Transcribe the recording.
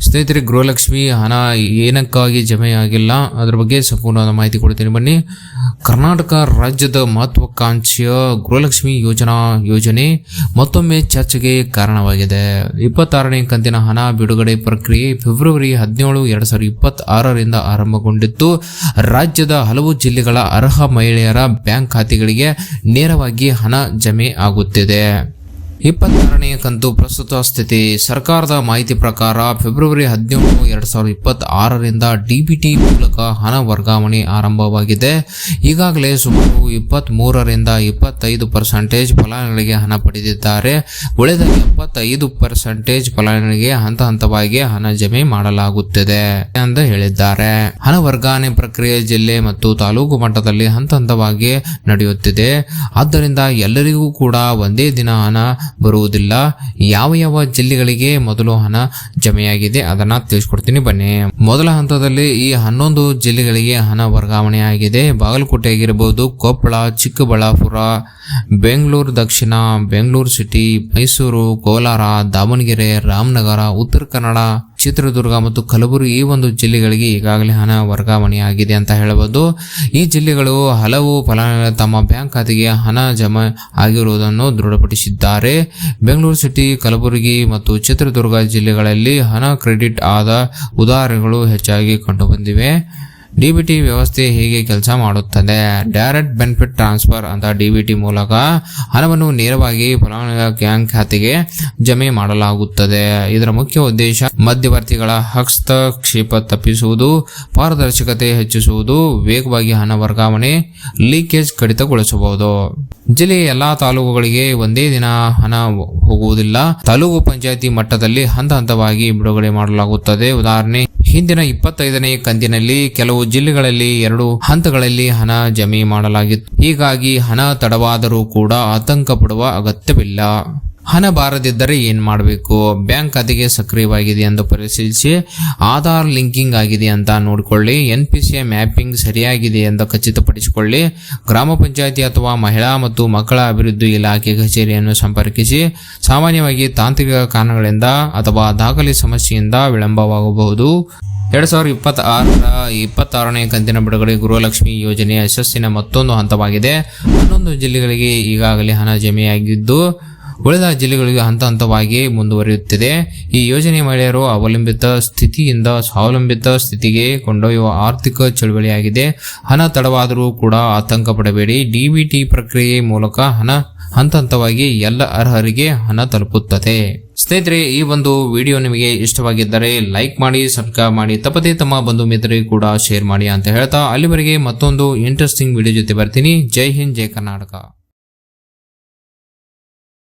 ಸ್ನೇಹಿತರೆ, ಗೃಹಲಕ್ಷ್ಮಿ ಹಣ ಏನಕ್ಕಾಗಿ ಜಮೆಯಾಗಿಲ್ಲ ಅದರ ಬಗ್ಗೆ ಸಂಪೂರ್ಣವಾದ ಮಾಹಿತಿ ಕೊಡ್ತೀನಿ ಬನ್ನಿ. ಕರ್ನಾಟಕ ರಾಜ್ಯದ ಮಹತ್ವಾಕಾಂಕ್ಷೆಯ ಗೃಹಲಕ್ಷ್ಮಿ ಯೋಜನೆ ಮತ್ತೊಮ್ಮೆ ಚರ್ಚೆಗೆ ಕಾರಣವಾಗಿದೆ. 26ನೇ ಕಂತಿನ ಹಣ ಬಿಡುಗಡೆ ಪ್ರಕ್ರಿಯೆ ಫೆಬ್ರವರಿ 17, 2026ರಿಂದ ಆರಂಭಗೊಂಡಿದ್ದು, ರಾಜ್ಯದ ಹಲವು ಜಿಲ್ಲೆಗಳ ಅರ್ಹ ಮಹಿಳೆಯರ ಬ್ಯಾಂಕ್ ಖಾತೆಗಳಿಗೆ ನೇರವಾಗಿ ಹಣ ಜಮೆ ಆಗುತ್ತಿದೆ. 26ನೇ ಕಂತು ಪ್ರಸ್ತುತ ಸ್ಥಿತಿ. ಸರ್ಕಾರದ ಮಾಹಿತಿ ಪ್ರಕಾರ ಫೆಬ್ರವರಿ 17, 2026ರಿಂದ ಡಿಬಿಟಿ ಮೂಲಕ ಹಣ ವರ್ಗಾವಣೆ ಆರಂಭವಾಗಿದೆ. ಈಗಾಗಲೇ ಸುಮಾರು 23ರಿಂದ 25% ಫಲಾನುಭವಿಗಳಿಗೆ ಹಣ ಪಡೆದಿದ್ದಾರೆ. ಉಳಿದ 75% ಫಲಾನುಭವಿಗಳಿಗೆ ಹಂತ ಹಂತವಾಗಿ ಹಣ ಜಮೆ ಮಾಡಲಾಗುತ್ತಿದೆ ಎಂದು ಹೇಳಿದ್ದಾರೆ. ಹಣ ವರ್ಗಾವಣೆ ಪ್ರಕ್ರಿಯೆ ಜಿಲ್ಲೆ ಮತ್ತು ತಾಲೂಕು ಮಟ್ಟದಲ್ಲಿ ಹಂತ ಹಂತವಾಗಿ ನಡೆಯುತ್ತಿದೆ. ಆದ್ದರಿಂದ ಎಲ್ಲರಿಗೂ ಕೂಡ ಒಂದೇ ದಿನ ಹಣ ಬರುವುದಿಲ್ಲ. ಯಾವ ಜಿಲ್ಲೆಗಳಿಗೆ ಮೊದಲು ಹಣ ಜಮೆಯಾಗಿದೆ ಅದನ್ನ ತಿಳಿಸ್ಕೊಡ್ತೀನಿ ಬನ್ನಿ. ಮೊದಲ ಹಂತದಲ್ಲಿ ಈ 11 ಜಿಲ್ಲೆಗಳಿಗೆ ಹಣ ವರ್ಗಾವಣೆ ಆಗಿದೆ. ಬಾಗಲಕೋಟೆ ಆಗಿರಬಹುದು, ಕೊಪ್ಪಳ, ಚಿಕ್ಕಬಳ್ಳಾಪುರ, ಬೆಂಗಳೂರು ದಕ್ಷಿಣ, ಬೆಂಗಳೂರು ಸಿಟಿ, ಮೈಸೂರು, ಕೋಲಾರ, ದಾವಣಗೆರೆ, ರಾಮನಗರ, ಉತ್ತರ ಕನ್ನಡ, ಚಿತ್ರದುರ್ಗ ಮತ್ತು ಕಲಬುರಗಿ ಈ ಒಂದು ಜಿಲ್ಲೆಗಳಿಗೆ ಈಗಾಗಲೇ ಹಣ ವರ್ಗಾವಣೆಯಾಗಿದೆ ಅಂತ ಹೇಳಬಹುದು. ಈ ಜಿಲ್ಲೆಗಳು ಹಲವು ಫಲಾನುಭವಿಗಳು ತಮ್ಮ ಬ್ಯಾಂಕ್ ಖಾತೆಗೆ ಹಣ ಜಮೆ ಆಗಿರುವುದನ್ನು ದೃಢಪಡಿಸಿದ್ದಾರೆ. ಬೆಂಗಳೂರು ಸಿಟಿ, ಕಲಬುರಗಿ ಮತ್ತು ಚಿತ್ರದುರ್ಗ ಜಿಲ್ಲೆಗಳಲ್ಲಿ ಹಣ ಕ್ರೆಡಿಟ್ ಆದ ಉದಾಹರಣೆಗಳು ಹೆಚ್ಚಾಗಿ ಕಂಡುಬಂದಿವೆ. ಡಿಬಿಟಿ ವ್ಯವಸ್ಥೆ ಹೇಗೆ ಕೆಲಸ ಮಾಡುತ್ತದೆ? ಡೈರೆಕ್ಟ್ ಬೆನಿಫಿಟ್ ಟ್ರಾನ್ಸ್ಫರ್ ಅಂತ ಡಿಬಿಟಿ ಮೂಲಕ ಹಣವನ್ನು ನೇರವಾಗಿ ಫಲಾನುಭವಿಗಳ ಬ್ಯಾಂಕ್ ಖಾತೆಗೆ ಜಮೆ ಮಾಡಲಾಗುತ್ತದೆ. ಇದರ ಮುಖ್ಯ ಉದ್ದೇಶ ಮಧ್ಯವರ್ತಿಗಳ ಹಸ್ತಕ್ಷೇಪ ತಪ್ಪಿಸುವುದು, ಪಾರದರ್ಶಕತೆ ಹೆಚ್ಚಿಸುವುದು, ವೇಗವಾಗಿ ಹಣ ವರ್ಗಾವಣೆ, ಲೀಕೇಜ್ ಕಡಿತಗೊಳಿಸಬಹುದು. ಜಿಲ್ಲೆಯ ಎಲ್ಲಾ ತಾಲೂಕುಗಳಿಗೆ ಒಂದೇ ದಿನ ಹಣ ಹೋಗುವುದಿಲ್ಲ. ತಾಲೂಕು ಪಂಚಾಯಿತಿ ಮಟ್ಟದಲ್ಲಿ ಹಂತ ಹಂತವಾಗಿ ಬಿಡುಗಡೆ ಮಾಡಲಾಗುತ್ತದೆ. ಉದಾಹರಣೆ, ಹಿಂದಿನ 25ನೇ ಕಂತಿನಲ್ಲಿ ಕೆಲವು ಜಿಲ್ಲೆಗಳಲ್ಲಿ 2 ಹಂತಗಳಲ್ಲಿ ಹಣ ಜಮೆ ಮಾಡಲಾಗಿತ್ತು. ಹೀಗಾಗಿ ಹಣ ತಡವಾದರೂ ಕೂಡ ಆತಂಕ ಪಡುವ ಅಗತ್ಯವಿಲ್ಲ. ಹಣ ಬಾರದಿದ್ದರೆ ಏನ್ ಮಾಡಬೇಕು? ಬ್ಯಾಂಕ್ ಖಾತೆಗೆ ಸಕ್ರಿಯವಾಗಿದೆ ಎಂದು ಪರಿಶೀಲಿಸಿ, ಆಧಾರ್ ಲಿಂಕಿಂಗ್ ಆಗಿದೆ ಅಂತ ನೋಡಿಕೊಳ್ಳಿ, NPCI ಮ್ಯಾಪಿಂಗ್ ಸರಿಯಾಗಿದೆ ಎಂದು ಖಚಿತಪಡಿಸಿಕೊಳ್ಳಿ, ಗ್ರಾಮ ಪಂಚಾಯಿತಿ ಅಥವಾ ಮಹಿಳಾ ಮತ್ತು ಮಕ್ಕಳ ಅಭಿವೃದ್ಧಿ ಇಲಾಖೆ ಕಚೇರಿಯನ್ನು ಸಂಪರ್ಕಿಸಿ. ಸಾಮಾನ್ಯವಾಗಿ ತಾಂತ್ರಿಕ ಕಾರಣಗಳಿಂದ ಅಥವಾ ದಾಖಲೆ ಸಮಸ್ಯೆಯಿಂದ ವಿಳಂಬವಾಗಬಹುದು. 2026ನೇ ಕಂತಿನ ಬಿಡುಗಡೆ ಗೃಹಲಕ್ಷ್ಮಿ ಯೋಜನೆಯ ಯಶಸ್ಸಿನ ಮತ್ತೊಂದು ಹಂತವಾಗಿದೆ. 11 ಜಿಲ್ಲೆಗಳಿಗೆ ಈಗಾಗಲೇ ಹಣ ಜಮೆಯಾಗಿದ್ದು, ಉಳಿದ ಜಿಲ್ಲೆಗಳಿಗೆ ಹಂತ ಹಂತವಾಗಿ ಮುಂದುವರಿಯುತ್ತಿದೆ. ಈ ಯೋಜನೆ ಮಹಿಳೆಯರು ಅವಲಂಬಿತ ಸ್ಥಿತಿಯಿಂದ ಸ್ವಾವಲಂಬಿತ ಸ್ಥಿತಿಗೆ ಕೊಂಡೊಯ್ಯುವ ಆರ್ಥಿಕ ಚಳುವಳಿಯಾಗಿದೆ. ಹಣ ತಡವಾದರೂ ಕೂಡ ಆತಂಕ ಪಡಬೇಡಿ. ಡಿಬಿಟಿ ಪ್ರಕ್ರಿಯೆ ಮೂಲಕ ಹಣ ಹಂತ ಹಂತವಾಗಿ ಎಲ್ಲ ಅರ್ಹರಿಗೆ ಹಣ ತಲುಪುತ್ತದೆ. ಸ್ನೇಹಿತರೆ, ಈ ಒಂದು ವಿಡಿಯೋ ನಿಮಗೆ ಇಷ್ಟವಾಗಿದ್ದರೆ ಲೈಕ್ ಮಾಡಿ, ಸಬ್ಸ್ಕ್ರೈಬ್ ಮಾಡಿ, ತಪ್ಪದೇ ತಮ್ಮ ಬಂಧು ಮಿತ್ರರಿಗೆ ಕೂಡ ಶೇರ್ ಮಾಡಿ ಅಂತ ಹೇಳ್ತಾ ಅಲ್ಲಿವರೆಗೆ ಮತ್ತೊಂದು ಇಂಟ್ರೆಸ್ಟಿಂಗ್ ವಿಡಿಯೋ ಜೊತೆ ಬರ್ತೀನಿ. ಜೈ ಹಿಂದ್, ಜೈ ಕರ್ನಾಟಕ.